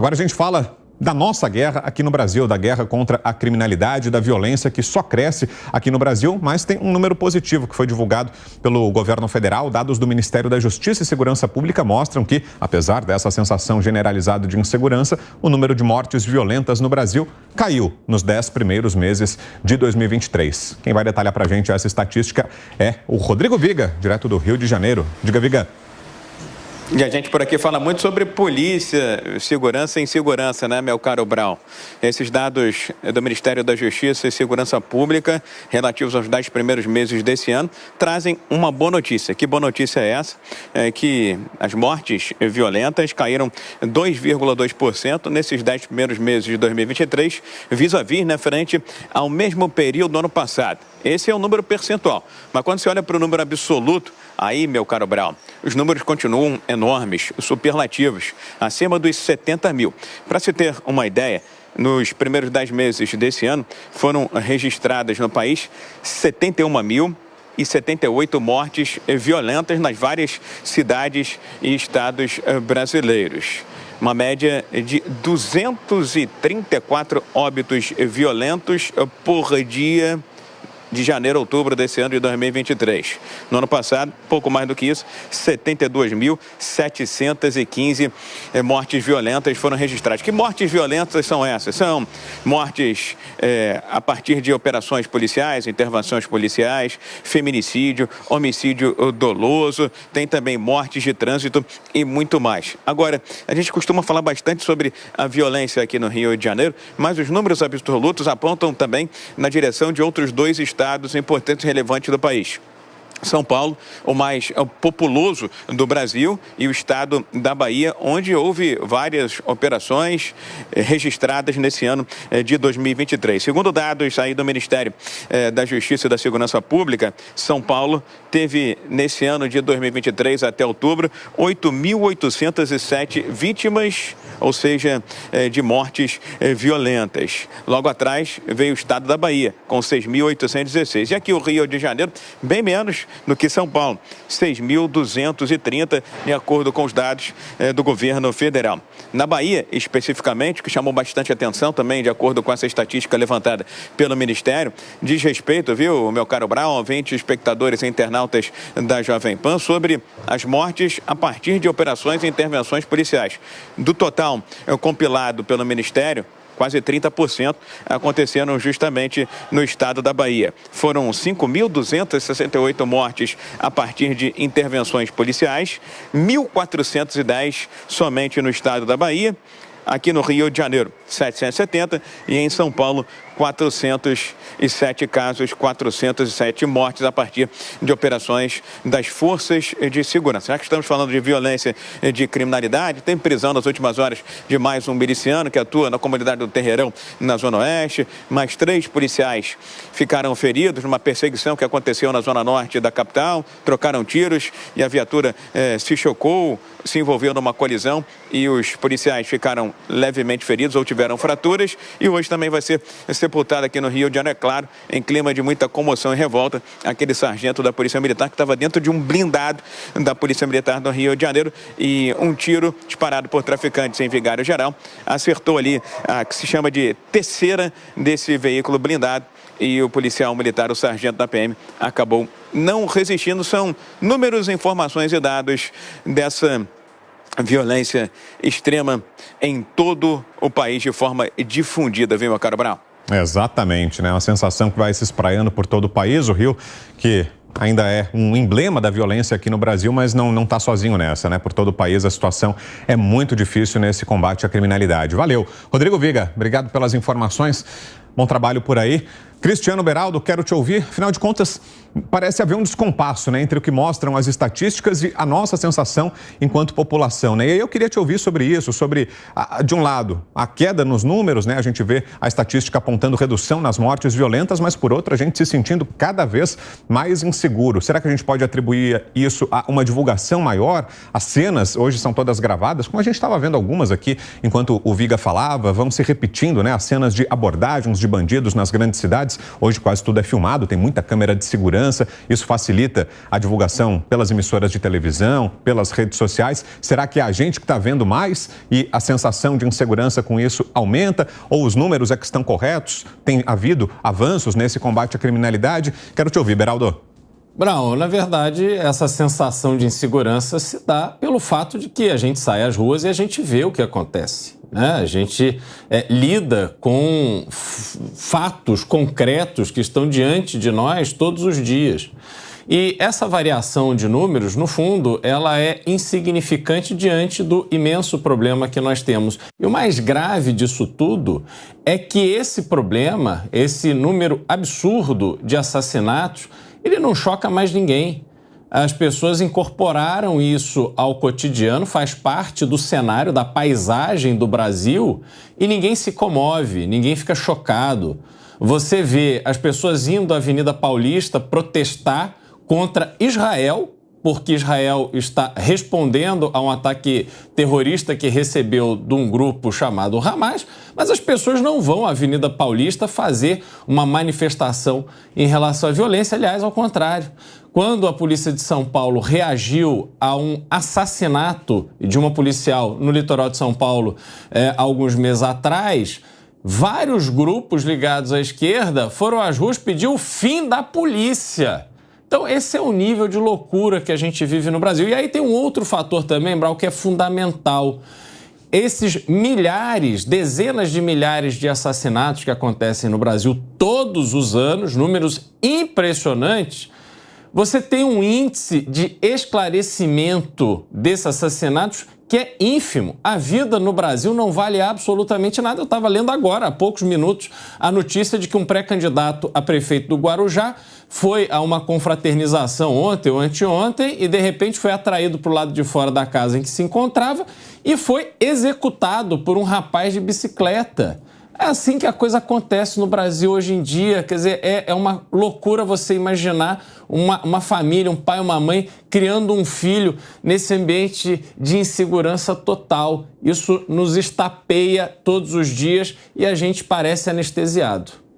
Agora a gente fala da nossa guerra aqui no Brasil, da guerra contra a criminalidade, da violência que só cresce aqui no Brasil, mas tem um número positivo que foi divulgado pelo governo federal. Dados do Ministério da Justiça e Segurança Pública mostram que, apesar dessa sensação generalizada de insegurança, o número de mortes violentas no Brasil caiu nos 10 primeiros meses de 2023. Quem vai detalhar pra gente essa estatística é o Rodrigo Viga, direto do Rio de Janeiro. Diga, Viga. E a gente por aqui fala muito sobre polícia, segurança e insegurança, né, meu caro Brown? Esses dados do Ministério da Justiça e Segurança Pública, relativos aos 10 primeiros meses desse ano, trazem uma boa notícia. Que boa notícia é essa? É que as mortes violentas caíram 2,2% nesses 10 primeiros meses de 2023, vis-à-vis, né, frente ao mesmo período do ano passado. Esse é o número percentual. Mas quando você olha para o número absoluto, aí, meu caro Brown, os números continuam enormes, superlativos, acima dos 70 mil. Para se ter uma ideia, nos primeiros 10 meses desse ano, foram registradas no país 71.078 mortes violentas nas várias cidades e estados brasileiros. Uma média de 234 óbitos violentos por dia, de janeiro a outubro desse ano de 2023. No ano passado, pouco mais do que isso, 72.715 mortes violentas foram registradas. Que mortes violentas são essas? São mortes a partir de operações policiais, intervenções policiais, feminicídio, homicídio doloso, tem também mortes de trânsito e muito mais. Agora, a gente costuma falar bastante sobre a violência aqui no Rio de Janeiro, mas os números absolutos apontam também na direção de outros dois estados importantes e relevantes do país. São Paulo, o mais populoso do Brasil, e o estado da Bahia, onde houve várias operações registradas nesse ano de 2023. Segundo dados aí do Ministério da Justiça e da Segurança Pública, São Paulo teve, nesse ano de 2023 até outubro, 8.807 vítimas, ou seja, de mortes violentas. Logo atrás veio o estado da Bahia, com 6.816. E aqui o Rio de Janeiro, bem menos do que São Paulo, 6.230, de acordo com os dados do governo federal. Na Bahia, especificamente, que chamou bastante atenção também, de acordo com essa estatística levantada pelo Ministério, diz respeito, viu, meu caro Brown, ouvintes, espectadores e internautas da Jovem Pan, sobre as mortes a partir de operações e intervenções policiais. Do total compilado pelo Ministério, quase 30% aconteceram justamente no estado da Bahia. Foram 5.268 mortes a partir de intervenções policiais, 1.410 somente no estado da Bahia. Aqui no Rio de Janeiro, 770, e em São Paulo, 407 casos, 407 mortes a partir de operações das forças de segurança. Já que estamos falando de violência e de criminalidade, tem prisão nas últimas horas de mais um miliciano que atua na comunidade do Terreirão, na Zona Oeste. Mais 3 policiais ficaram feridos numa perseguição que aconteceu na Zona Norte da capital, trocaram tiros e a viatura se chocou, se envolveu numa colisão e os policiais ficaram levemente feridos ou tiveram fraturas. E hoje também vai ser sepultado aqui no Rio de Janeiro, é claro, em clima de muita comoção e revolta, aquele sargento da Polícia Militar que estava dentro de um blindado da Polícia Militar do Rio de Janeiro, e um tiro disparado por traficantes em Vigário Geral acertou ali a que se chama de terceira desse veículo blindado, e o policial militar, o sargento da PM, acabou não resistindo. São números, informações e dados dessa violência extrema em todo o país de forma difundida, viu, meu caro Brown? Exatamente, né? Uma sensação que vai se espraiando por todo o país. O Rio, que ainda é um emblema da violência aqui no Brasil, mas não está sozinho nessa, né? Por todo o país a situação é muito difícil nesse combate à criminalidade. Valeu. Rodrigo Viga, obrigado pelas informações. Bom trabalho por aí. Cristiano Beraldo, quero te ouvir. Afinal de contas, parece haver um descompasso, né, entre o que mostram as estatísticas e a nossa sensação enquanto população, né? E aí eu queria te ouvir sobre isso, sobre, de um lado, a queda nos números, né? A gente vê a estatística apontando redução nas mortes violentas, mas por outro, a gente se sentindo cada vez mais inseguro. Será que a gente pode atribuir isso a uma divulgação maior? As cenas hoje são todas gravadas, como a gente estava vendo algumas aqui enquanto o Viga falava, vão se repetindo, né? As cenas de abordagens de bandidos nas grandes cidades. cidades. Hoje quase tudo é filmado, tem muita câmera de segurança. Isso facilita a divulgação pelas emissoras de televisão, pelas redes sociais. Será que é a gente que está vendo mais e a sensação de insegurança com isso aumenta? Ou os números é que estão corretos? Tem havido avanços nesse combate à criminalidade? Quero te ouvir, Beraldo. Brown, na verdade, essa sensação de insegurança se dá pelo fato de que a gente sai às ruas e a gente vê o que acontece, né? A gente lida com fatos concretos que estão diante de nós todos os dias. E essa variação de números, no fundo, ela é insignificante diante do imenso problema que nós temos. E o mais grave disso tudo é que esse problema, esse número absurdo de assassinatos, ele não choca mais ninguém. As pessoas incorporaram isso ao cotidiano, faz parte do cenário, da paisagem do Brasil e ninguém se comove, ninguém fica chocado. Você vê as pessoas indo à Avenida Paulista protestar contra Israel, porque Israel está respondendo a um ataque terrorista que recebeu de um grupo chamado Hamas, mas as pessoas não vão à Avenida Paulista fazer uma manifestação em relação à violência, aliás, ao contrário. Quando a polícia de São Paulo reagiu a um assassinato de uma policial no litoral de São Paulo alguns meses atrás, vários grupos ligados à esquerda foram às ruas pedir o fim da polícia. Então, esse é o nível de loucura que a gente vive no Brasil. E aí tem um outro fator também, Brau, que é fundamental. Esses milhares, dezenas de milhares de assassinatos que acontecem no Brasil todos os anos, números impressionantes, você tem um índice de esclarecimento desses assassinatos que é ínfimo. A vida no Brasil não vale absolutamente nada. Eu estava lendo agora, há poucos minutos, a notícia de que um pré-candidato a prefeito do Guarujá foi a uma confraternização ontem ou anteontem e, de repente, foi atraído para o lado de fora da casa em que se encontrava e foi executado por um rapaz de bicicleta. É assim que a coisa acontece no Brasil hoje em dia. Quer dizer, é uma loucura você imaginar uma família, um pai e uma mãe criando um filho nesse ambiente de insegurança total. Isso nos estapeia todos os dias e a gente parece anestesiado.